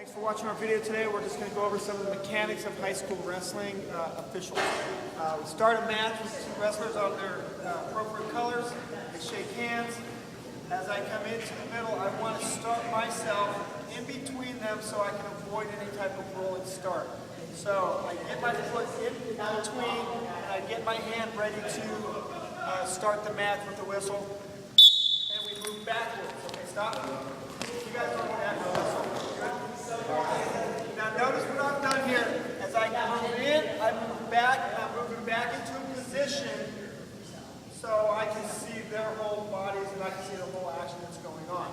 Thanks for watching our video today. We're just going to go over some of the mechanics of high school wrestling officials. We start a match with two wrestlers on their appropriate colors. They shake hands. As I come into the middle, I want to start myself in between them so I can avoid any type of rolling start. So I get my foot in between and I get my hand ready to start the match with the whistle. And we move backwards. Okay, stop. You guys don't want to have the whistle. Good? Now notice what I've done here. As I move in, I move back, and I'm moving back into a position so I can see their whole bodies and I can see the whole action that's going on.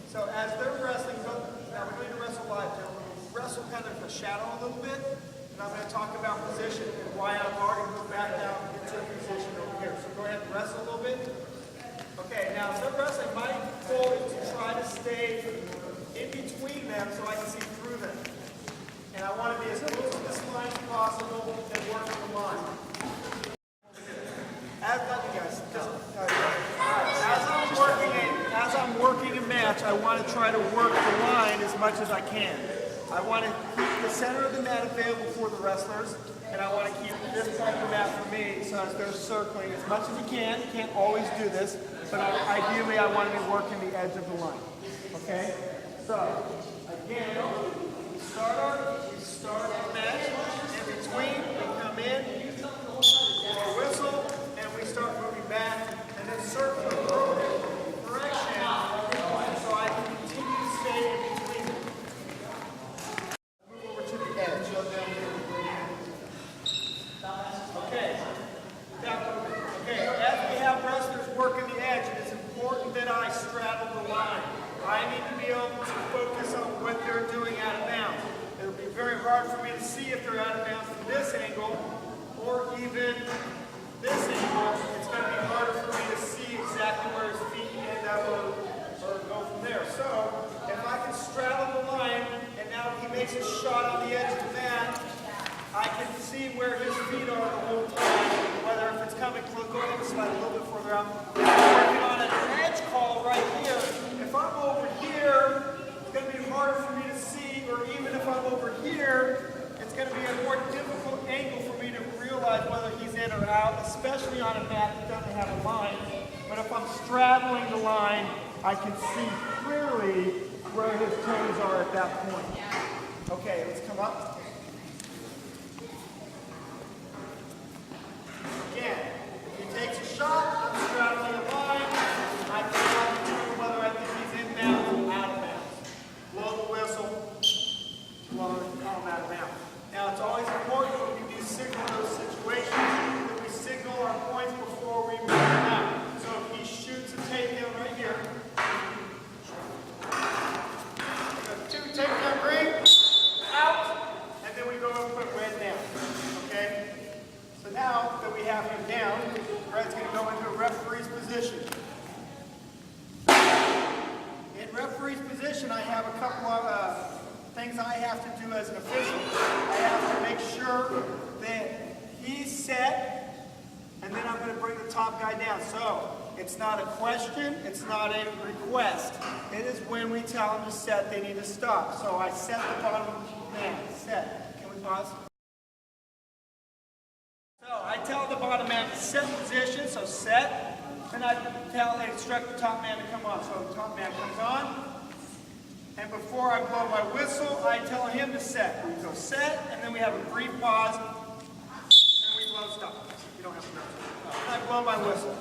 So as they're wrestling, now we're going to wrestle live. Now we're wrestle kind of a shadow a little bit, and I'm going to talk about position and why I've already moved back down into a position over here. So go ahead and wrestle a little bit. Okay, now as they're wrestling, my goal is to try to stay in between them so I can see through them. And I want to be as close to this line as possible and work the line. As I'm working a match, I want to try to work the line as much as I can. I want to keep the center of the mat available for the wrestlers, and I want to keep this part of the mat for me, so as they're circling as much as you can. You can't always do this, but ideally I want to be working the edge of the line. Okay? So, again, we start the match. In between, we come in, a whistle, and we start moving back, and then circle the direction, so I can continue to stay in between them. Move over to the edge. Okay. As we have wrestlers working the edge, it is important that I straddle the line. I need to be able to focus on what they're doing out of bounds. It'll be very hard for me to see if they're out of bounds from this angle, or even this angle. It's going to be harder for me to see exactly where his feet end up or go from there. So, if I can straddle the line, and now he makes a shot on the edge of the mat, I can see where his feet are the whole time, whether if it's coming close, go ahead and slide a little bit further out. If I'm working on an edge call right here, if I'm over here, it's going to be harder for me to see, or even if I'm over here, it's going to be a more difficult angle for me to realize whether he's in or out, especially on a mat that doesn't have a line. But if I'm straddling the line, I can see clearly where his toes are at that point. Okay, let's come up. Again, he takes a shot, I'm straddling the line, I can determine whether I think he's in bounds or out of bounds. Blow the whistle, blow and call him out of bounds. Now it's always important when we do signal those situations that we signal our points before we move them out. So if he shoots a takedown right here, two takedown green, out, and then we go and put red down. Okay? So now that we have him down, Red's going to go into a referee's position. In referee's position, I have a couple of things I have to do as an official. I have to make sure that he's set, and then I'm going to bring the top guy down. So it's not a question, it's not a request. It is when we tell them to set, they need to stop. So I set the bottom man, set. Can we pause? So I tell the bottom man to set position, so set, and I instruct the top man to come on. So the top man comes on, and before I blow my whistle, I tell him to set. We go set, and then we have a brief pause, and we blow stop. You don't have to know. I blow my whistle.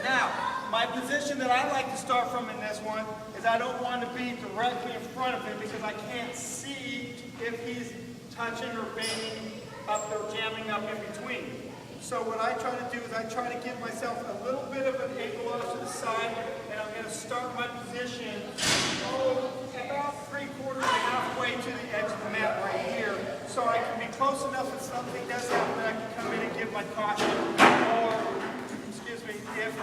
Now, my position that I like to start from in this one is I don't want to be directly in front of him because I can't see if he's touching or banging up or jamming up in between. So what I try to do is I try to give myself a little bit of an angle off to the side, and I'm going to start my position about 3/4 to halfway to the edge of the mat right here, so I can be close enough if something does happen that I can come in and give my caution, or, excuse me, if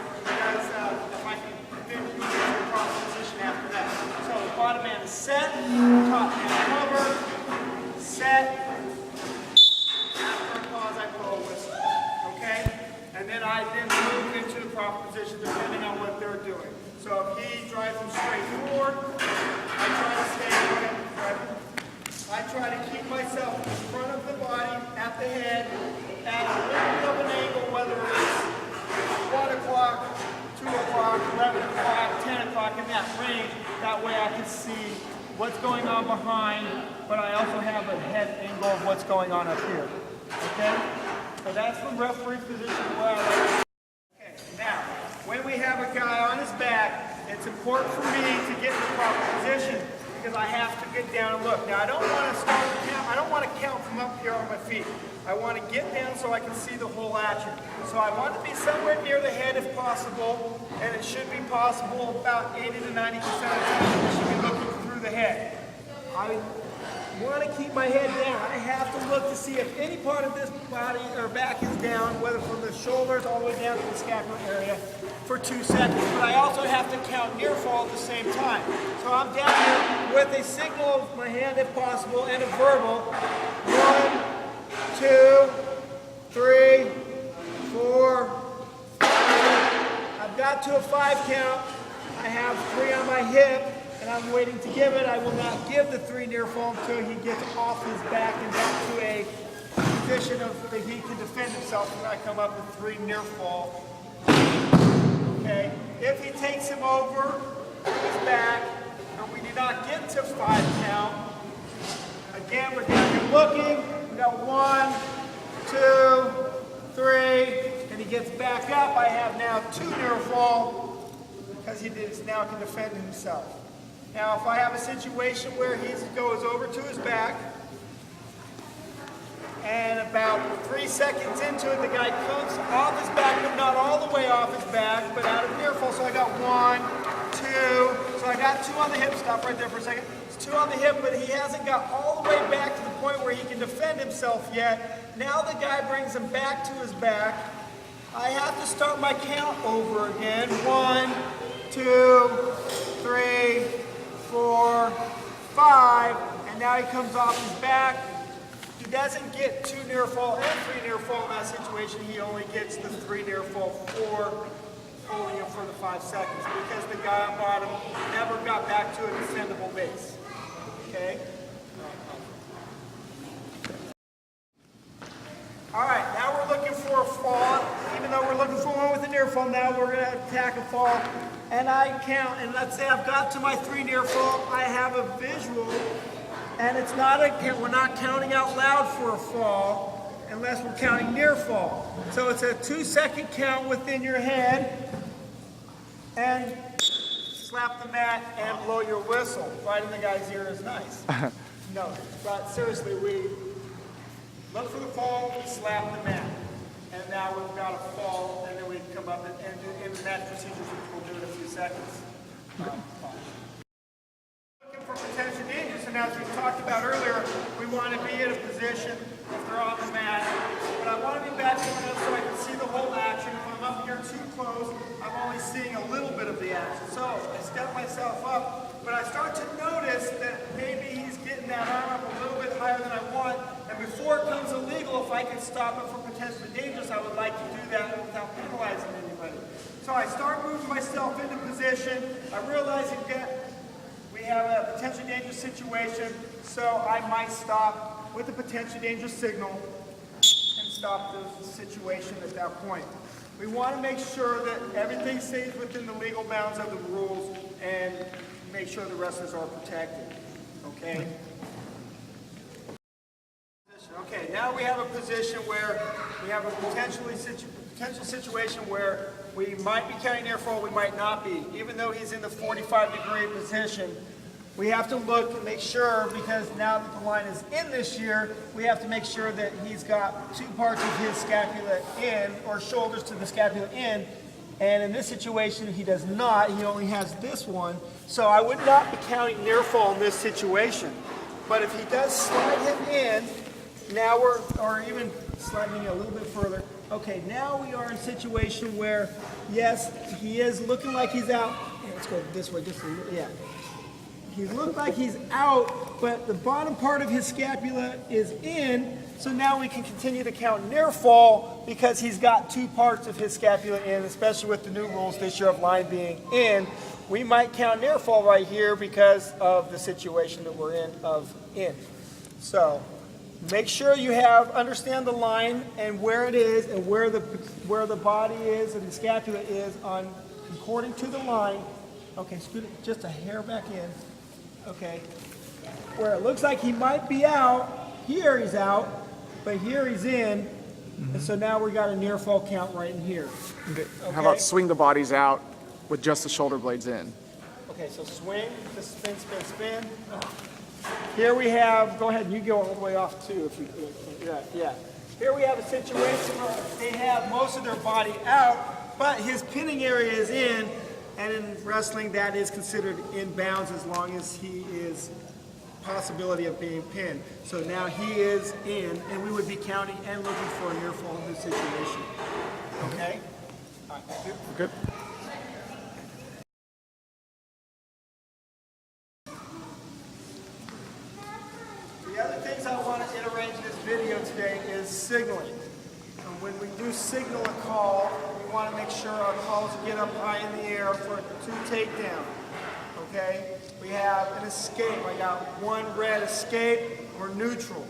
I can then move into the proper position after that. So the bottom man is set, top man cover, set. And then I move into the proper position depending on what they're doing. So if he drives them straight forward, I try to stay right that range. That way I can see what's going on behind, but I also have a head angle of what's going on up here. Okay? So that's the referee's position where I like. Okay, now, when we have a guy on his back, it's important for me to get in the proper position because I have to get down and look. Now, I don't want to start to count. I don't want to count from up here on my feet. I want to get down so I can see the whole action. So I want to be somewhere near the head if possible, and it should be possible about 80 to 90% of the time. I should be looking through the head. I want to keep my head down. I have to look to see if any part of this body or back is down, whether from the shoulders all the way down to the scapular area, for 2 seconds. But I also have to count near fall at the same time. So I'm down here with a signal of my hand if possible and a verbal. 1, 2, 3, 4, 5. I've got to a 5 count. I have 3 on my hip, and I'm waiting to give it. I will not give the 3 near fall until he gets off his back and back to a position of that he can defend himself when I come up with 3 near fall. Okay. If he takes him over his back, and we do not get to 5 count, again we're down here looking. We got 1, 2, 3, and he gets back up. I have now 2 near fall because he now can defend himself. Now, if I have a situation where he goes over to his back, and about 3 seconds into it, the guy comes off his back, but not all the way off his back, but out of near fall. So I got 1, 2. So I got 2 on the hip. Stop right there for a second. It's 2 on the hip, but he hasn't got all the way back to the point where he can defend himself yet. Now the guy brings him back to his back. I have to start my count over again. 1, 2, 3, 4, 5, and now he comes off his back. He doesn't get 2 near fall and 3 near fall in that situation. He only gets the 3 near fall for holding him for the 5 seconds because the guy on bottom never got back to a defendable base. Okay? All right, now we're looking for a fall. Even though we're looking for one with a near fall, now we're going to attack a fall. And I count, and let's say I've got to my 3 near fall. I have a visual, and it's not we're not counting out loud for a fall unless we're counting near fall. So it's a 2-second count within your head, and slap the mat and blow your whistle. Right in the guy's ear is nice. No, but seriously, we look for the fall, slap the mat. And now we've got a fall, and then we come up and in the match procedures, which we'll do in a few seconds. Looking for potential dangers, and as we talked about earlier, we want to be in a position if they're on the mat. But I want to be back enough so I can see the whole action. If I'm up here too close, I'm only seeing a little bit of the action. So I step myself up, but I start to notice that maybe he's getting that arm up a little bit higher than I want. And before it comes illegal, if I can stop it from potentially dangerous, I would like to do that without penalizing anybody. So I start moving myself into position. I'm realizing that we have a potentially dangerous situation, so I might stop with a potentially dangerous signal and stop the situation at that point. We want to make sure that everything stays within the legal bounds of the rules and make sure the wrestlers are protected. Okay? Okay, now we have a position where we have a potential situation where we might be counting near fall, we might not be. Even though he's in the 45-degree position, we have to look and make sure, because now that the line is in this year, we have to make sure that he's got 2 parts of his scapula in, or shoulders to the scapula in, and in this situation he does not, he only has this one. So I would not be counting near fall in this situation. But if he does slide him in, now or even sliding a little bit further. Okay, now we are in a situation where, yes, he is looking like he's out. Yeah, let's go this way, just a little, yeah. He looks like he's out, but the bottom part of his scapula is in, so now we can continue to count near fall because he's got 2 parts of his scapula in, especially with the new rules this year of line being in. We might count near fall right here because of the situation that we're in of in. So make sure you understand the line and where it is and where the body is and the scapula is on according to the line Okay, scoot it just a hair back in. Okay. Where it looks like he might be out, here he's out, but here he's in. And so now we got a near fall count right in here. Okay. How about swing the bodies out with just the shoulder blades in? Okay, so swing, just spin, spin, spin. Here we have, go ahead, and you go all the way off too if you, yeah. Here we have a situation where they have most of their body out, but his pinning area is in, and in wrestling that is considered in bounds as long as he is possibility of being pinned. So now he is in, and we would be counting and looking for a near fall in this situation. Okay? All right, thank you. Good. The other things I want to iterate in this video today is signaling. So when we do signal a call, we want to make sure our calls get up high in the air for two takedown. Okay? We have an escape. I got one red escape or neutral.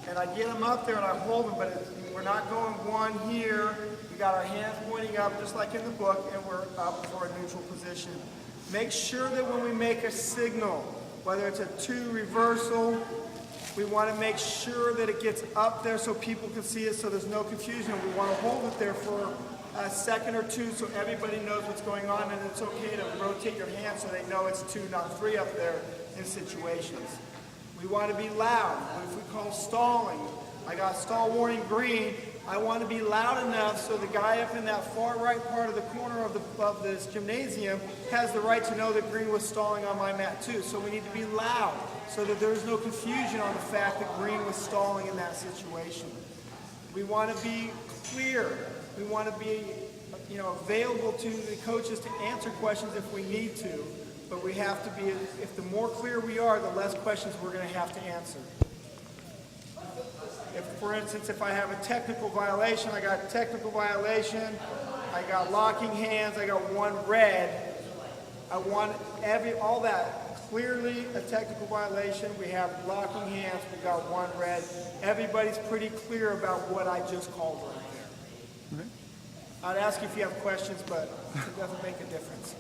And I get them up there and I hold them, but we're not going one here. We got our hands pointing up just like in the book, and we're up for a neutral position. Make sure that when we make a signal, whether it's a 2 reversal, we want to make sure that it gets up there so people can see it so there's no confusion. We want to hold it there for a second or two so everybody knows what's going on, and it's okay to rotate your hand so they know it's 2, not 3 up there in situations. We want to be loud. If we call stalling, I got stall warning green, I want to be loud enough so the guy up in that far right part of the corner of this gymnasium has the right to know that green was stalling on my mat too. So we need to be loud so that there's no confusion on the fact that green was stalling in that situation. We want to be clear. We want to be, available to the coaches to answer questions if we need to, but we have to be, if the more clear we are, the less questions we're going to have to answer. If, for instance, if I have a technical violation, I got technical violation, I got locking hands, I got one red, I want all that clearly a technical violation, we have locking hands, we got one red. Everybody's pretty clear about what I just called right there. I'd ask you if you have questions, but it doesn't make a difference.